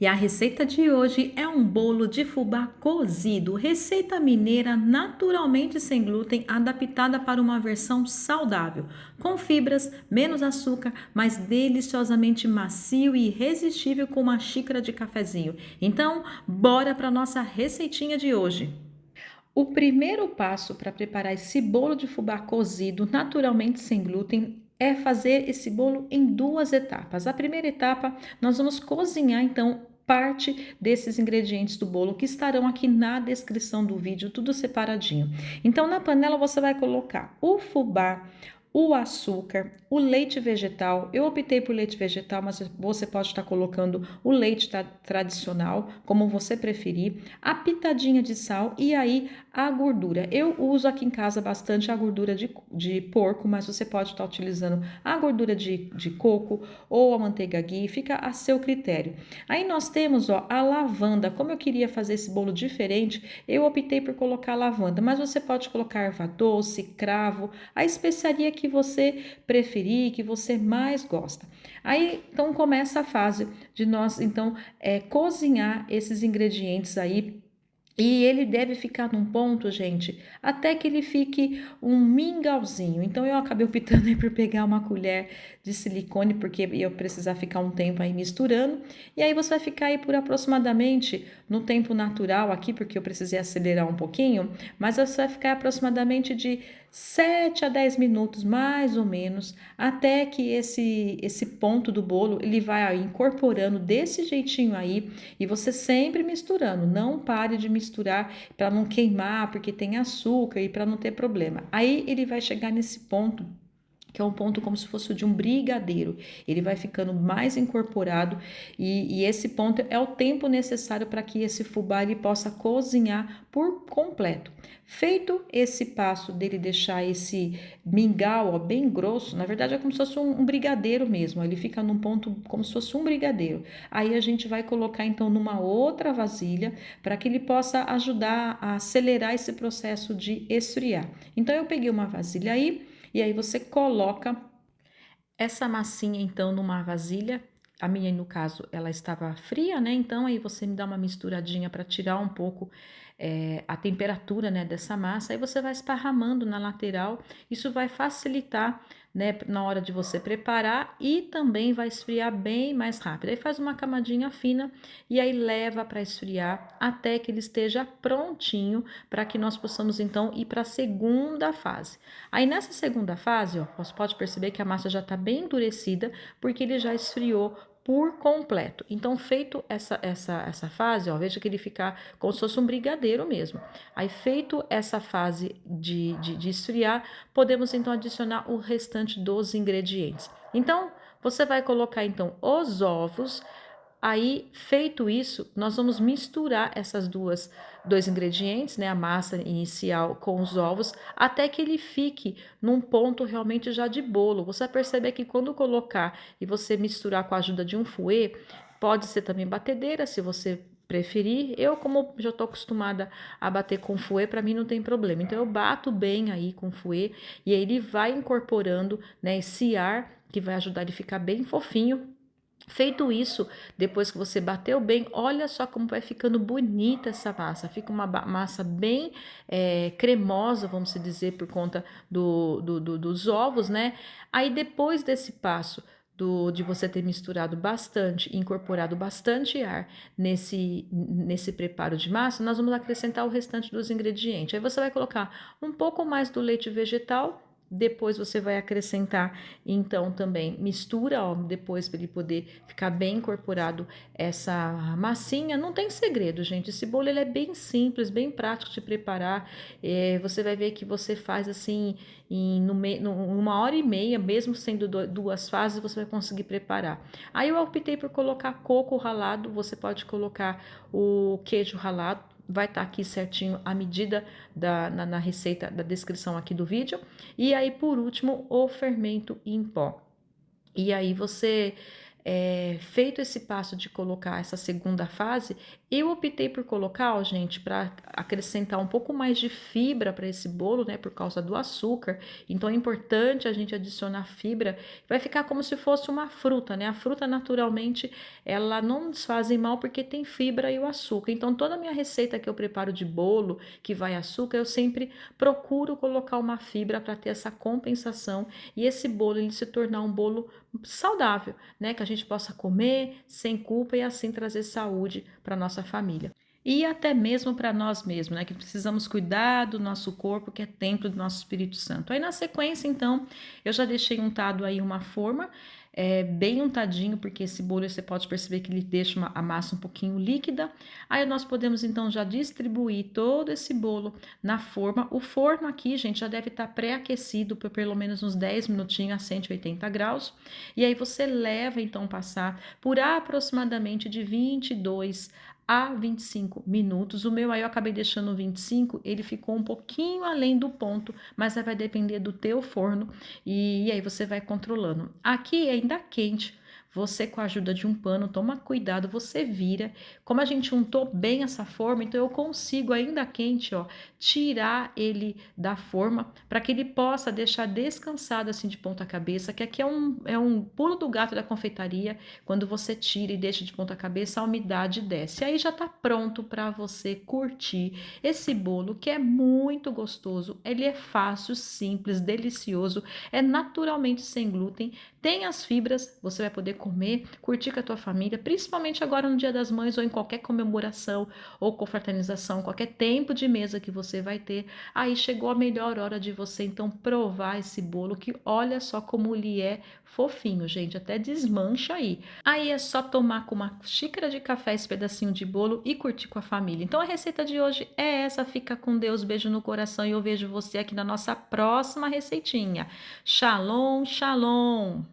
E a receita de hoje é um bolo de fubá cozido, receita mineira naturalmente sem glúten, adaptada para uma versão saudável, com fibras, menos açúcar, mas deliciosamente macio e irresistível com uma xícara de cafezinho. Então, bora para nossa receitinha de hoje. O primeiro passo para preparar esse bolo de fubá cozido, naturalmente sem glúten, é fazer esse bolo em duas etapas. A primeira etapa, nós vamos cozinhar então parte desses ingredientes do bolo que estarão aqui na descrição do vídeo, tudo separadinho. Então, na panela você vai colocar o fubá, o açúcar, o leite vegetal. Eu optei por leite vegetal, mas você pode estar colocando o leite tradicional, como você preferir, a pitadinha de sal e aí a gordura. Eu uso aqui em casa bastante a gordura de porco, mas você pode estar utilizando a gordura de coco ou a manteiga ghee, fica a seu critério. Aí nós temos a lavanda. Como eu queria fazer esse bolo diferente, eu optei por colocar lavanda, mas você pode colocar erva doce, cravo, a especiaria que você preferir, que você mais gosta. Aí então começa a fase de nós então cozinhar esses ingredientes aí. E ele deve ficar num ponto, gente, até que ele fique um mingauzinho. Então eu acabei optando aí por pegar uma colher de silicone, porque eu precisar ficar um tempo aí misturando. E aí você vai ficar aí por aproximadamente, no tempo natural aqui, porque eu precisei acelerar um pouquinho, mas você vai ficar aproximadamente de 7 a 10 minutos, mais ou menos, até que esse ponto do bolo, ele vai aí incorporando desse jeitinho aí, e você sempre misturando, não pare de misturar para não queimar, porque tem açúcar e para não ter problema. Aí ele vai chegar nesse ponto, que é um ponto como se fosse de um brigadeiro. Ele vai ficando mais incorporado e esse ponto é o tempo necessário para que esse fubá ele possa cozinhar por completo. Feito esse passo dele deixar esse mingau bem grosso, na verdade é como se fosse um brigadeiro mesmo, ele fica num ponto como se fosse um brigadeiro. Aí a gente vai colocar então numa outra vasilha para que ele possa ajudar a acelerar esse processo de esfriar. Então eu peguei uma vasilha aí, e aí você coloca essa massinha então numa vasilha. A minha, no caso, ela estava fria, né? Então aí você me dá uma misturadinha para tirar um pouco a temperatura, né, dessa massa. Aí você vai esparramando na lateral. Isso vai facilitar, né, na hora de você preparar e também vai esfriar bem mais rápido. Aí faz uma camadinha fina e aí leva para esfriar até que ele esteja prontinho para que nós possamos então ir para a segunda fase. Aí nessa segunda fase, ó, você pode perceber que a massa já está bem endurecida porque ele já esfriou por completo. Então, feito essa fase, ó, veja que ele fica como se fosse um brigadeiro mesmo. Aí, feito essa fase de esfriar, podemos então adicionar o restante dos ingredientes. Então, você vai colocar então os ovos. Aí, feito isso, nós vamos misturar essas dois ingredientes, né, a massa inicial com os ovos, até que ele fique num ponto realmente já de bolo. Você vai perceber que quando colocar e você misturar com a ajuda de um fouet, pode ser também batedeira, se você preferir. Eu, como já estou acostumada a bater com fouet, para mim não tem problema. Então, eu bato bem aí com fouet e aí ele vai incorporando, né, esse ar que vai ajudar ele a ficar bem fofinho. Feito isso, depois que você bateu bem, olha só como vai ficando bonita essa massa. Fica uma massa bem cremosa, vamos dizer, por conta dos ovos, né? Aí depois desse passo de você ter misturado bastante, incorporado bastante ar nesse preparo de massa, nós vamos acrescentar o restante dos ingredientes. Aí você vai colocar um pouco mais do leite vegetal. Depois você vai acrescentar, então, também mistura, ó, depois para ele poder ficar bem incorporado essa massinha. Não tem segredo, gente. Esse bolo ele é bem simples, bem prático de preparar. Você vai ver que você faz assim, numa hora e meia, mesmo sendo duas fases, você vai conseguir preparar. Aí eu optei por colocar coco ralado, você pode colocar o queijo ralado. Vai estar aqui certinho a medida na receita da descrição aqui do vídeo. E aí, por último, o fermento em pó. E aí você feito esse passo de colocar essa segunda fase, eu optei por colocar, ó, gente, para acrescentar um pouco mais de fibra para esse bolo, né, por causa do açúcar. Então é importante a gente adicionar fibra, vai ficar como se fosse uma fruta, né? A fruta naturalmente ela não nos fazem mal porque tem fibra e o açúcar. Então toda a minha receita que eu preparo de bolo que vai açúcar, eu sempre procuro colocar uma fibra para ter essa compensação e esse bolo ele se tornar um bolo saudável, né? Que a gente possa comer sem culpa e assim trazer saúde para nossa família. E até mesmo para nós mesmos, né? Que precisamos cuidar do nosso corpo, que é templo do nosso Espírito Santo. Aí na sequência, então, eu já deixei untado aí uma forma, bem untadinho, porque esse bolo você pode perceber que ele deixa a massa um pouquinho líquida. Aí nós podemos então já distribuir todo esse bolo na forma. O forno aqui, gente, já deve estar pré-aquecido por pelo menos uns 10 minutinhos a 180 graus. E aí você leva então passar por aproximadamente de 22 a 25 minutos. O meu aí eu acabei deixando 25, ele ficou um pouquinho além do ponto, mas aí vai depender do teu forno e aí você vai controlando. Aqui ainda quente, você com a ajuda de um pano, toma cuidado, você vira. Como a gente untou bem essa forma, então eu consigo ainda quente, ó, tirar ele da forma para que ele possa deixar descansado assim de ponta cabeça, que aqui é um pulo do gato da confeitaria. Quando você tira e deixa de ponta cabeça, a umidade desce. Aí já está pronto para você curtir esse bolo que é muito gostoso. Ele é fácil, simples, delicioso, é naturalmente sem glúten, tem as fibras, você vai poder comer, curtir com a tua família, principalmente agora no Dia das Mães ou em qualquer comemoração ou confraternização, qualquer tempo de mesa que você vai ter. Aí chegou a melhor hora de você então provar esse bolo que olha só como ele é fofinho, gente, até desmancha aí. Aí é só tomar com uma xícara de café esse pedacinho de bolo e curtir com a família. Então a receita de hoje é essa, fica com Deus, beijo no coração e eu vejo você aqui na nossa próxima receitinha. Shalom, shalom!